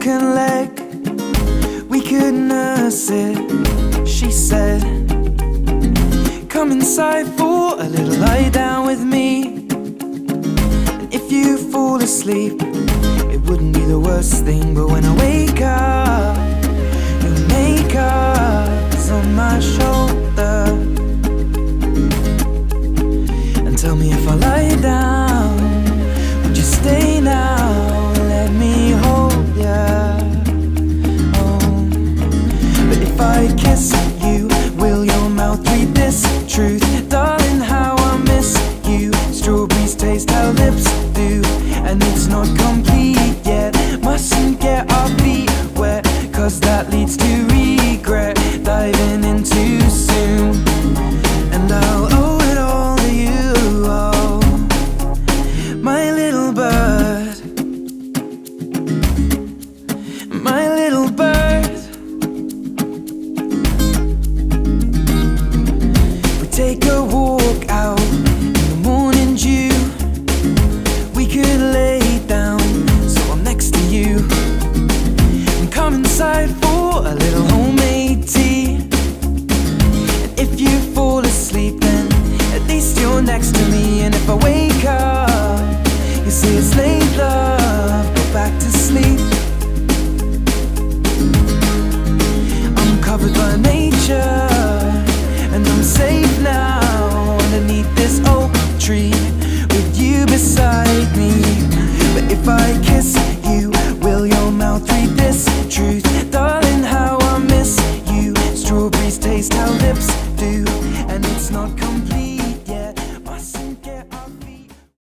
broken leg, we could nurse it, she said. Come inside for a little lie down with me, and if you fall asleep, it wouldn't be the worst thing. But when I wake up, your makeup is on my shoulder, and tell me if I lie down, would you stay now and let me hold ya? Oh, but if I kiss you, will your mouth read this truth? Darling, how I miss you. Strawberries taste how lips do, and it's not complete yet. Mustn't get our feet wet, cause that leads to regret. Diving in too soon, and I'll owe it all to you. Oh, my little bird, my little bird. We take a walk out in the morning dew, we could lay down so I'm next to you, and come inside for a little homemade tea. And if you fall asleep, then at least you're next to me. And if I wake up, you say it's late, love, go back to sleep. I'm covered by nature, and I'm safe now underneath this oak tree with you beside me. But if I kiss you, will your mouth read this truth? Darling, how I miss you. Strawberries taste how lips